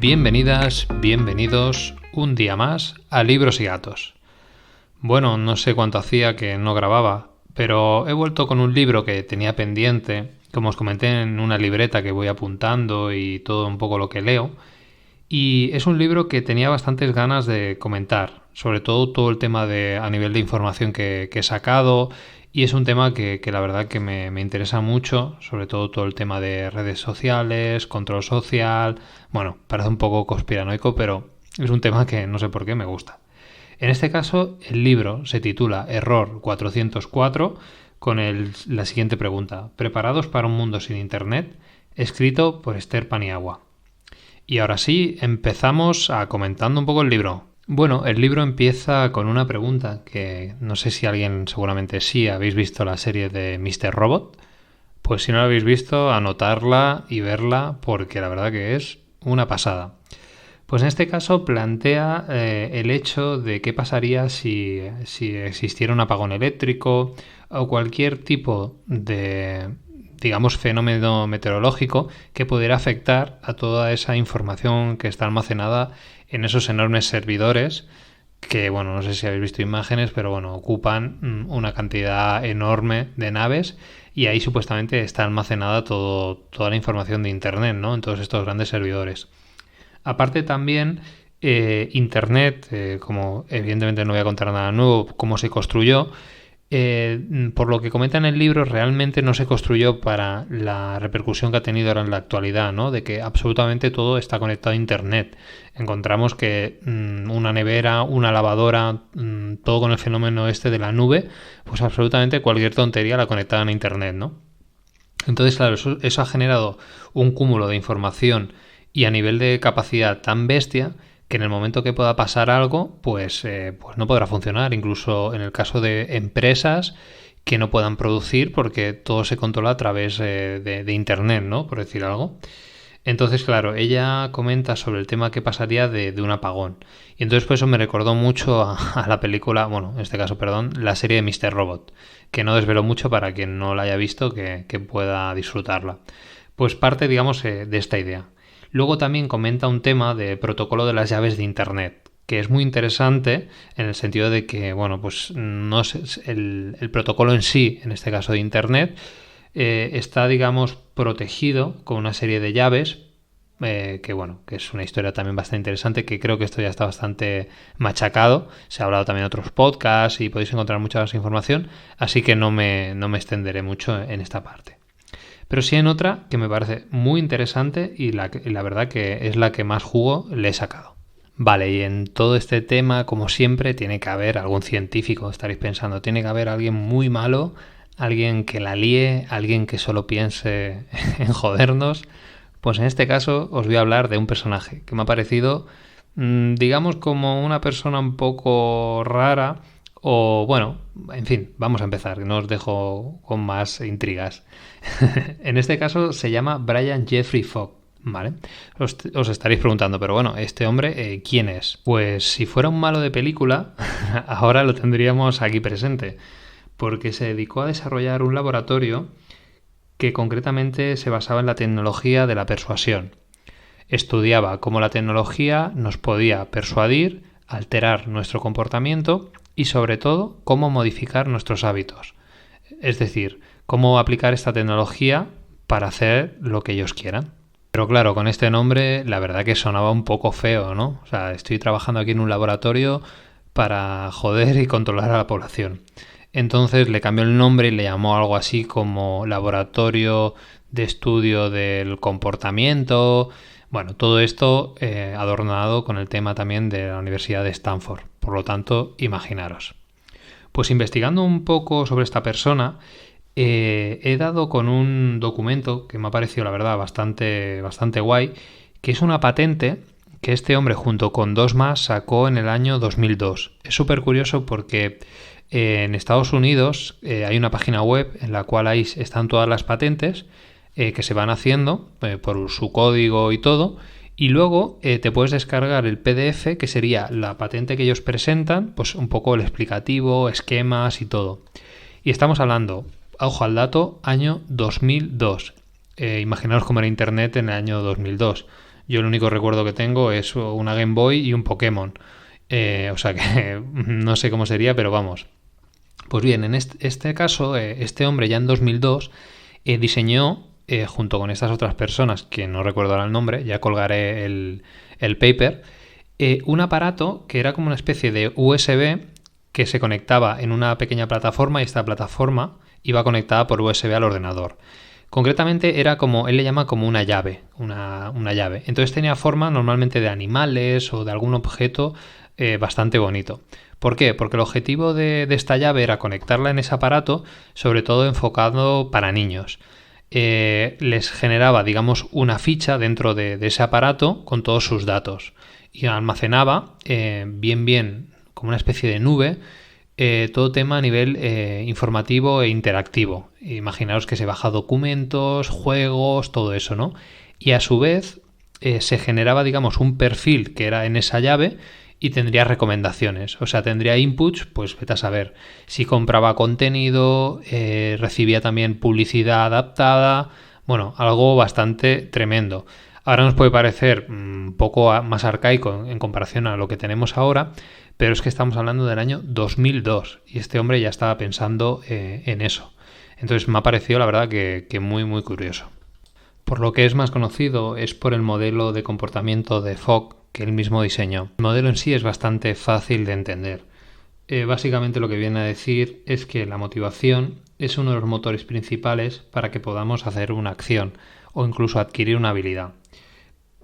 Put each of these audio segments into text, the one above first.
Bienvenidas, bienvenidos un día más a Libros y Gatos. Bueno, no sé cuánto hacía que no grababa, pero he vuelto con un libro que tenía pendiente, como os comenté, en una libreta que voy apuntando y todo un poco lo que leo. Y es un libro que tenía bastantes ganas de comentar, sobre todo el tema a nivel de información que he sacado, y es un tema que la verdad que me interesa mucho, sobre todo el tema de redes sociales, control social. Bueno, parece un poco conspiranoico, pero es un tema que no sé por qué me gusta. En este caso, el libro se titula Error 404 con la siguiente pregunta: ¿preparados para un mundo sin Internet? Escrito por Esther Paniagua. Y ahora sí, empezamos comentando un poco el libro. Bueno, el libro empieza con una pregunta que no sé si alguien, seguramente sí, habéis visto la serie de Mr. Robot. Pues si no la habéis visto, anotarla y verla porque la verdad que es una pasada. Pues en este caso plantea el hecho de qué pasaría si existiera un apagón eléctrico o cualquier tipo de, digamos, fenómeno meteorológico que pudiera afectar a toda esa información que está almacenada en esos enormes servidores que, bueno, no sé si habéis visto imágenes, pero bueno, ocupan una cantidad enorme de naves y ahí supuestamente está almacenada toda la información de Internet, ¿no? En todos estos grandes servidores. Aparte también, Internet, como evidentemente no voy a contar nada nuevo, cómo se construyó, por lo que comenta en el libro, realmente no se construyó para la repercusión que ha tenido ahora en la actualidad, ¿no? De que absolutamente todo está conectado a Internet. Encontramos que una nevera, una lavadora, todo con el fenómeno este de la nube, pues absolutamente cualquier tontería la conectaban a Internet, ¿no? Entonces, claro, eso ha generado un cúmulo de información y a nivel de capacidad tan bestia que en el momento que pueda pasar algo, pues no podrá funcionar. Incluso en el caso de empresas que no puedan producir porque todo se controla a través de Internet, ¿no? Por decir algo. Entonces, claro, ella comenta sobre el tema que pasaría de un apagón. Y entonces por eso me recordó mucho a la película, bueno, en este caso, perdón, la serie de Mr. Robot, que no desvelo mucho para quien no la haya visto que pueda disfrutarla. Pues parte, digamos, de esta idea. Luego también comenta un tema de protocolo de las llaves de Internet, que es muy interesante en el sentido de que, bueno, pues no sé, el protocolo en sí, en este caso de Internet, está, digamos, protegido con una serie de llaves, que bueno, que es una historia también bastante interesante, que creo que esto ya está bastante machacado. Se ha hablado también en otros podcasts y podéis encontrar mucha más información, así que no me extenderé mucho en esta parte. Pero sí en otra que me parece muy interesante y la verdad que es la que más jugo le he sacado. Vale, y en todo este tema, como siempre, tiene que haber algún científico, estaréis pensando, tiene que haber alguien muy malo, alguien que la líe, alguien que solo piense en jodernos. Pues en este caso os voy a hablar de un personaje que me ha parecido, digamos, como una persona un poco rara, o bueno, en fin, vamos a empezar, no os dejo con más intrigas. En este caso se llama Brian Jeffrey Fogg, ¿vale? Os estaréis preguntando, pero bueno, ¿este hombre quién es? Pues si fuera un malo de película, ahora lo tendríamos aquí presente, porque se dedicó a desarrollar un laboratorio que concretamente se basaba en la tecnología de la persuasión. Estudiaba cómo la tecnología nos podía persuadir, alterar nuestro comportamiento y sobre todo cómo modificar nuestros hábitos. Es decir, cómo aplicar esta tecnología para hacer lo que ellos quieran. Pero claro, con este nombre la verdad que sonaba un poco feo, ¿no? O sea, estoy trabajando aquí en un laboratorio para joder y controlar a la población. Entonces le cambió el nombre y le llamó algo así como Laboratorio de Estudio del Comportamiento. Bueno, todo esto adornado con el tema también de la Universidad de Stanford. Por lo tanto, imaginaros. Pues investigando un poco sobre esta persona, he dado con un documento que me ha parecido, la verdad, bastante guay, que es una patente que este hombre junto con dos más sacó en el año 2002. Es súper curioso porque en Estados Unidos hay una página web en la cual ahí están todas las patentes que se van haciendo por su código y todo, y luego te puedes descargar el PDF, que sería la patente que ellos presentan, pues un poco el explicativo, esquemas y todo. Y estamos hablando, ojo al dato, año 2002. Imaginaos cómo era Internet en el año 2002. Yo el único recuerdo que tengo es una Game Boy y un Pokémon. O sea que no sé cómo sería, pero vamos. Pues bien, en este caso, este hombre ya en 2002 diseñó, junto con estas otras personas, que no recuerdo ahora el nombre, ya colgaré el paper, un aparato que era como una especie de USB que se conectaba en una pequeña plataforma y esta plataforma iba conectada por USB al ordenador. Concretamente era como, él le llama como una llave, una llave. Entonces tenía forma normalmente de animales o de algún objeto bastante bonito. ¿Por qué? Porque el objetivo de esta llave era conectarla en ese aparato, sobre todo enfocado para niños. Les generaba, digamos, una ficha dentro de ese aparato con todos sus datos y almacenaba bien, como una especie de nube, todo tema a nivel informativo e interactivo. Imaginaos que se baja documentos, juegos, todo eso, ¿no? Y a su vez se generaba, digamos, un perfil que era en esa llave y tendría recomendaciones. O sea, tendría inputs, pues vete a saber. Si compraba contenido, recibía también publicidad adaptada. Bueno, algo bastante tremendo. Ahora nos puede parecer un poco más arcaico en comparación a lo que tenemos ahora, pero es que estamos hablando del año 2002 y este hombre ya estaba pensando en eso. Entonces me ha parecido la verdad que muy curioso. Por lo que es más conocido es por el modelo de comportamiento de Fogg que él mismo diseñó. El modelo en sí es bastante fácil de entender. Básicamente lo que viene a decir es que la motivación es uno de los motores principales para que podamos hacer una acción o incluso adquirir una habilidad.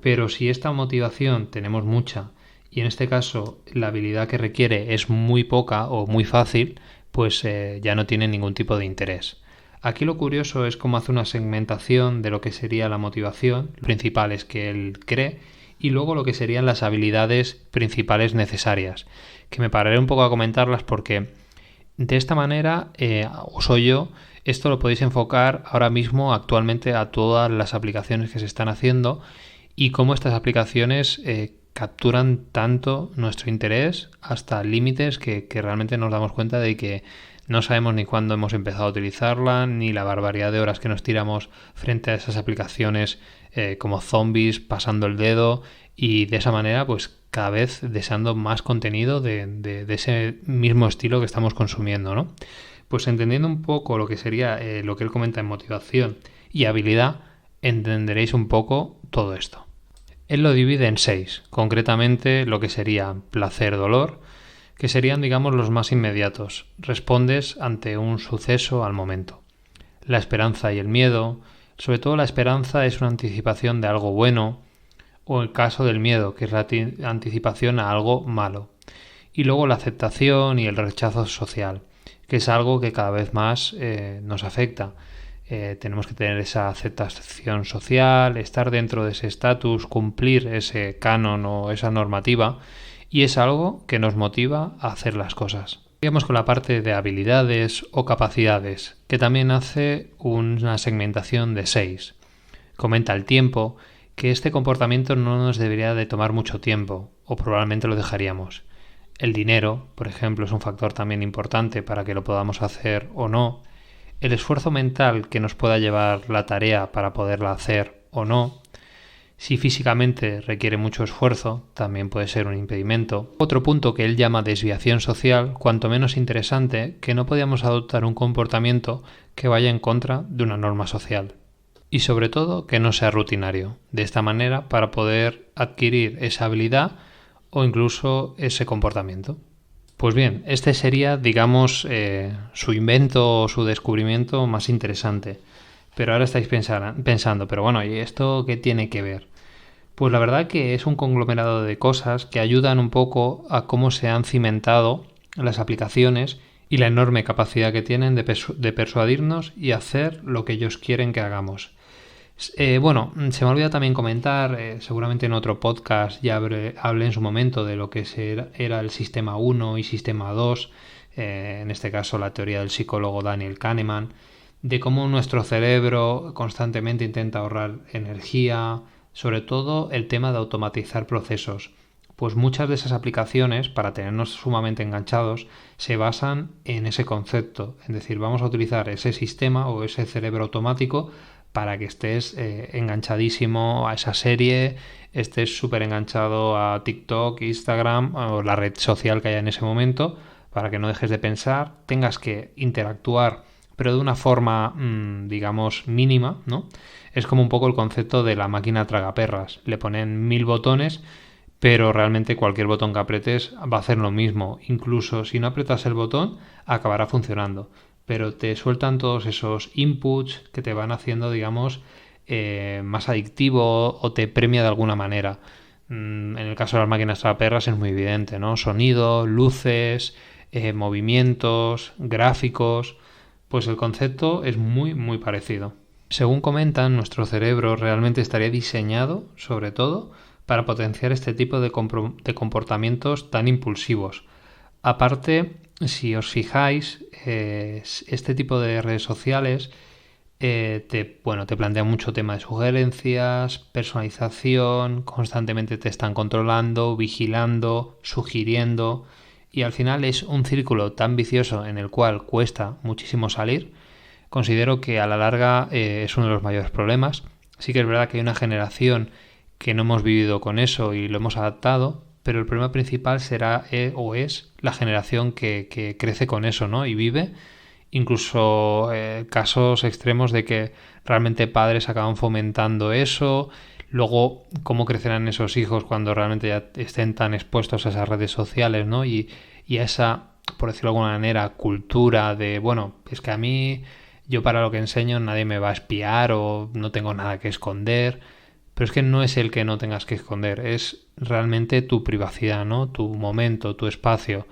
Pero si esta motivación tenemos mucha y en este caso la habilidad que requiere es muy poca o muy fácil, pues ya no tiene ningún tipo de interés. Aquí lo curioso es cómo hace una segmentación de lo que sería la motivación principales que él cree y luego lo que serían las habilidades principales necesarias, que me pararé un poco a comentarlas porque de esta manera, esto lo podéis enfocar ahora mismo actualmente a todas las aplicaciones que se están haciendo y cómo estas aplicaciones capturan tanto nuestro interés hasta límites que realmente nos damos cuenta de que no sabemos ni cuándo hemos empezado a utilizarla, ni la barbaridad de horas que nos tiramos frente a esas aplicaciones como zombies pasando el dedo y de esa manera pues cada vez deseando más contenido de ese mismo estilo que estamos consumiendo, ¿no? Pues entendiendo un poco lo que sería lo que él comenta en motivación y habilidad, entenderéis un poco todo esto. Él lo divide en 6, concretamente lo que sería placer-dolor, que serían, digamos, los más inmediatos. Respondes ante un suceso al momento. La esperanza y el miedo, sobre todo la esperanza es una anticipación de algo bueno, o el caso del miedo, que es la anticipación a algo malo. Y luego la aceptación y el rechazo social, que es algo que cada vez más nos afecta. Tenemos que tener esa aceptación social, estar dentro de ese estatus, cumplir ese canon o esa normativa, y es algo que nos motiva a hacer las cosas. Sigamos con la parte de habilidades o capacidades, que también hace una segmentación de 6. Comenta el tiempo, que este comportamiento no nos debería de tomar mucho tiempo, o probablemente lo dejaríamos. El dinero, por ejemplo, es un factor también importante para que lo podamos hacer o no. El esfuerzo mental que nos pueda llevar la tarea para poderla hacer o no. Si físicamente requiere mucho esfuerzo, también puede ser un impedimento. Otro punto que él llama desviación social, cuanto menos interesante, que no podíamos adoptar un comportamiento que vaya en contra de una norma social. Y sobre todo que no sea rutinario, de esta manera para poder adquirir esa habilidad o incluso ese comportamiento. Pues bien, este sería, digamos, su invento o su descubrimiento más interesante. Pero ahora estáis pensando, pero bueno, ¿y esto qué tiene que ver? Pues la verdad que es un conglomerado de cosas que ayudan un poco a cómo se han cimentado las aplicaciones y la enorme capacidad que tienen de persuadirnos y hacer lo que ellos quieren que hagamos. Bueno, se me olvidó también comentar, seguramente en otro podcast ya hablé en su momento de lo que era el sistema 1 y sistema 2, en este caso la teoría del psicólogo Daniel Kahneman, de cómo nuestro cerebro constantemente intenta ahorrar energía, sobre todo el tema de automatizar procesos. Pues muchas de esas aplicaciones, para tenernos sumamente enganchados, se basan en ese concepto, es decir, vamos a utilizar ese sistema o ese cerebro automático para que estés enganchadísimo a esa serie, estés súper enganchado a TikTok, Instagram o la red social que haya en ese momento, para que no dejes de pensar, tengas que interactuar, pero de una forma, digamos, mínima, ¿no? Es como un poco el concepto de la máquina tragaperras. Le ponen 1000 botones, pero realmente cualquier botón que apretes va a hacer lo mismo. Incluso si no apretas el botón, acabará funcionando. Pero te sueltan todos esos inputs que te van haciendo, digamos, más adictivo o te premia de alguna manera. En el caso de las máquinas tragaperras es muy evidente, ¿no? Sonido, luces, movimientos, gráficos. Pues el concepto es muy, muy parecido. Según comentan, nuestro cerebro realmente estaría diseñado, sobre todo, para potenciar este tipo de comportamientos tan impulsivos. Aparte, si os fijáis, este tipo de redes sociales te plantean mucho tema de sugerencias, personalización, constantemente te están controlando, vigilando, sugiriendo, y al final es un círculo tan vicioso en el cual cuesta muchísimo salir. Considero que a la larga es uno de los mayores problemas. Sí que es verdad que hay una generación que no hemos vivido con eso y lo hemos adaptado, pero el problema principal será o es la generación que crece con eso, ¿no? Y vive. Incluso casos extremos de que realmente padres acaban fomentando eso. Luego, cómo crecerán esos hijos cuando realmente ya estén tan expuestos a esas redes sociales, ¿no? Y a esa, por decirlo de alguna manera, cultura de, bueno, es que a mí, yo para lo que enseño nadie me va a espiar o no tengo nada que esconder. Pero es que no es el que no tengas que esconder, es realmente tu privacidad, ¿no? Tu momento, tu espacio.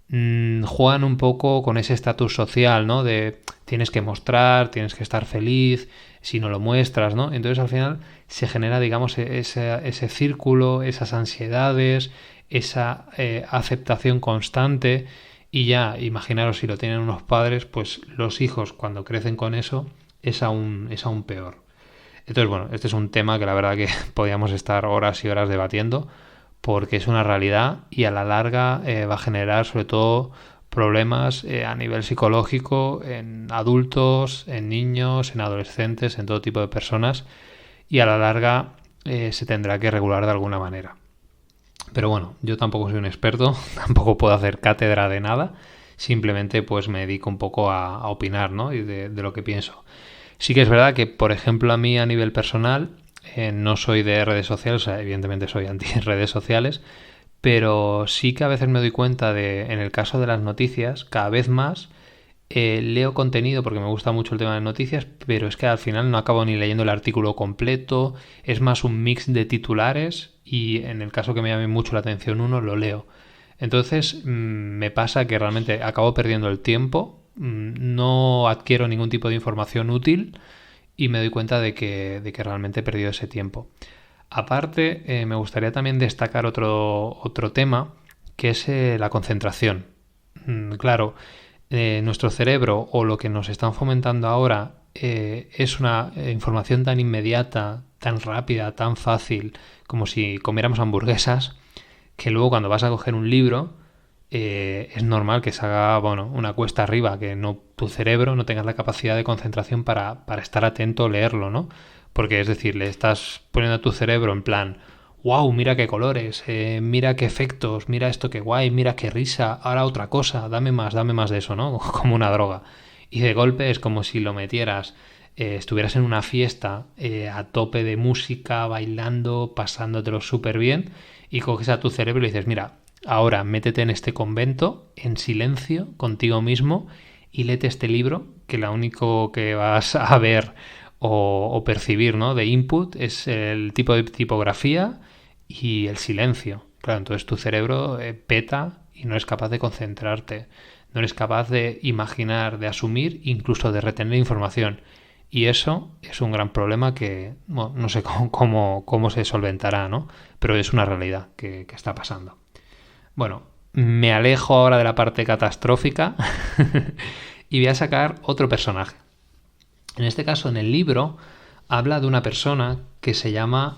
Juegan un poco con ese estatus social, ¿no? De tienes que mostrar, tienes que estar feliz, si no lo muestras, ¿no? Entonces al final se genera, digamos, ese círculo, esas ansiedades, esa aceptación constante y ya, imaginaros si lo tienen unos padres, pues los hijos cuando crecen con eso es aún peor. Entonces, bueno, este es un tema que la verdad que podríamos estar horas y horas debatiendo porque es una realidad y a la larga va a generar sobre todo problemas a nivel psicológico en adultos, en niños, en adolescentes, en todo tipo de personas y a la larga se tendrá que regular de alguna manera. Pero bueno, yo tampoco soy un experto, tampoco puedo hacer cátedra de nada, simplemente pues me dedico un poco a opinar, ¿no? Y de lo que pienso. Sí que es verdad que, por ejemplo, a mí a nivel personal, no soy de redes sociales, o sea, evidentemente soy anti redes sociales, pero sí que a veces me doy cuenta de, en el caso de las noticias, cada vez más leo contenido porque me gusta mucho el tema de noticias, pero es que al final no acabo ni leyendo el artículo completo, es más un mix de titulares y en el caso que me llame mucho la atención uno, lo leo. Entonces me pasa que realmente acabo perdiendo el tiempo, no adquiero ningún tipo de información útil y me doy cuenta de que realmente he perdido ese tiempo. Aparte, me gustaría también destacar otro tema, que es la concentración. Claro, nuestro cerebro o lo que nos están fomentando ahora es una información tan inmediata, tan rápida, tan fácil, como si comiéramos hamburguesas, que luego cuando vas a coger un libro es normal que se haga una cuesta arriba, que no tu cerebro no tengas la capacidad de concentración para estar atento o leerlo, ¿no? Porque es decir, le estás poniendo a tu cerebro en plan, wow, mira qué colores, mira qué efectos, mira esto qué guay, mira qué risa, ahora otra cosa, dame más de eso, ¿no? Como una droga. Y de golpe es como si lo metieras, estuvieras en una fiesta a tope de música, bailando, pasándotelo súper bien, y coges a tu cerebro y le dices, mira, ahora métete en este convento, en silencio, contigo mismo, y léete este libro, que lo único que vas a ver o percibir, ¿no?, de input es el tipo de tipografía y el silencio. Claro, entonces tu cerebro peta y no es capaz de concentrarte, no eres capaz de imaginar, de asumir, incluso de retener información. Y eso es un gran problema que no sé cómo se solventará, ¿no? Pero es una realidad que está pasando. Bueno, me alejo ahora de la parte catastrófica y voy a sacar otro personaje. En este caso, en el libro, habla de una persona que se llamaba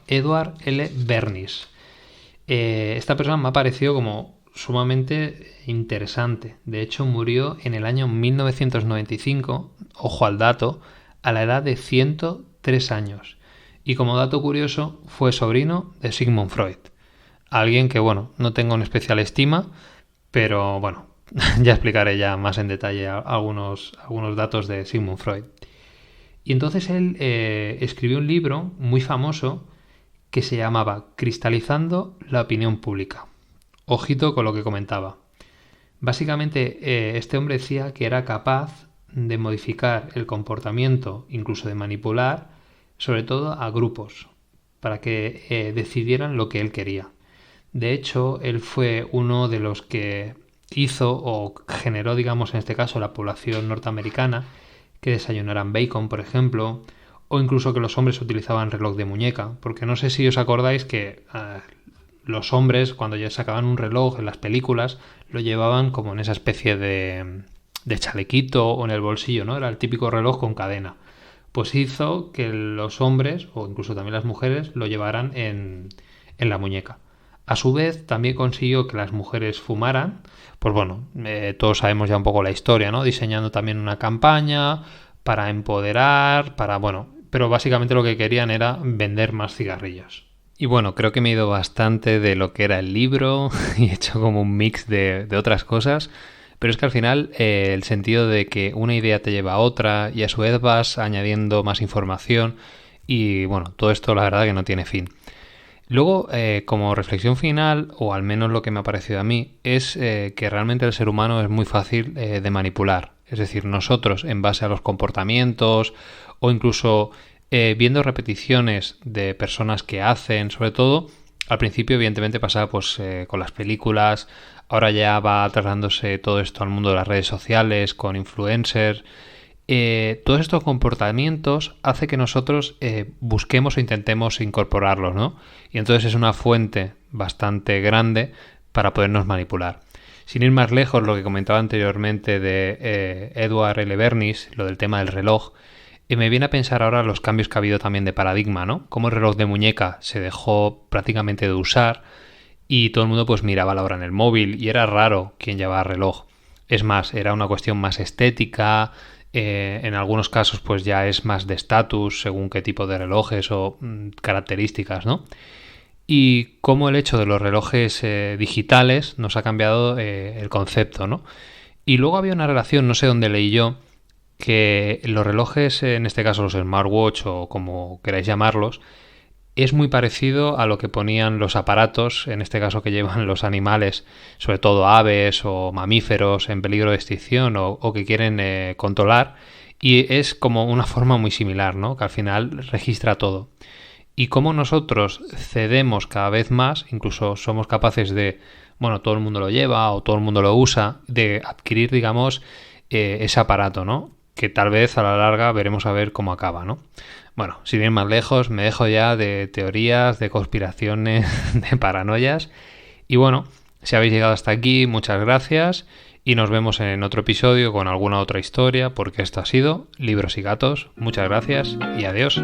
Edward L. Bernays. Esta persona me ha parecido como sumamente interesante. De hecho, murió en el año 1995, ojo al dato, a la edad de 103 años. Y como dato curioso, fue sobrino de Sigmund Freud. Alguien que, bueno, no tengo en especial estima, pero bueno, ya explicaré ya más en detalle algunos datos de Sigmund Freud. Y entonces él escribió un libro muy famoso que se llamaba Cristalizando la opinión pública. Ojito con lo que comentaba. Básicamente, este hombre decía que era capaz de modificar el comportamiento, incluso de manipular, sobre todo a grupos, para que decidieran lo que él quería. De hecho, él fue uno de los que hizo o generó, digamos, en este caso, la población norteamericana, que desayunaran bacon, por ejemplo, o incluso que los hombres utilizaban reloj de muñeca, porque no sé si os acordáis que los hombres, cuando ya sacaban un reloj en las películas, lo llevaban como en esa especie de chalequito o en el bolsillo, ¿no? Era el típico reloj con cadena. Pues hizo que los hombres, o incluso también las mujeres, lo llevaran en la muñeca. A su vez, también consiguió que las mujeres fumaran. Pues bueno, todos sabemos ya un poco la historia, ¿no? Diseñando también una campaña para empoderar, pero básicamente lo que querían era vender más cigarrillos. Y bueno, creo que me he ido bastante de lo que era el libro y he hecho como un mix de otras cosas, pero es que al final el sentido de que una idea te lleva a otra y a su vez vas añadiendo más información y bueno, todo esto la verdad que no tiene fin. Luego, como reflexión final, o al menos lo que me ha parecido a mí, es que realmente el ser humano es muy fácil de manipular. Es decir, nosotros, en base a los comportamientos o incluso viendo repeticiones de personas que hacen, sobre todo, al principio evidentemente pasaba pues, con las películas, ahora ya va trasladándose todo esto al mundo de las redes sociales, con influencers. Todos estos comportamientos hace que nosotros busquemos o intentemos incorporarlos, ¿no? Y entonces es una fuente bastante grande para podernos manipular. Sin ir más lejos, lo que comentaba anteriormente de Edward L. Bernays, lo del tema del reloj, me viene a pensar ahora los cambios que ha habido también de paradigma, ¿no? Cómo el reloj de muñeca se dejó prácticamente de usar y todo el mundo pues miraba la hora en el móvil y era raro quien llevaba reloj. Es más, era una cuestión más estética. En algunos casos pues ya es más de estatus según qué tipo de relojes o características, ¿no? Y cómo el hecho de los relojes digitales nos ha cambiado el concepto, ¿no? Y luego había una relación, no sé dónde leí yo, que los relojes, en este caso los smartwatch o como queráis llamarlos, es muy parecido a lo que ponían los aparatos, en este caso que llevan los animales, sobre todo aves o mamíferos en peligro de extinción o que quieren controlar, y es como una forma muy similar, ¿no? Que al final registra todo. Y cómo nosotros cedemos cada vez más, incluso somos capaces de, bueno, todo el mundo lo lleva o todo el mundo lo usa, de adquirir, digamos, ese aparato, ¿no? Que tal vez a la larga veremos a ver cómo acaba, ¿no? Bueno, sin ir más lejos, me dejo ya de teorías, de conspiraciones, de paranoias. Y bueno, si habéis llegado hasta aquí, muchas gracias. Y nos vemos en otro episodio con alguna otra historia, porque esto ha sido Libros y Gatos. Muchas gracias y adiós.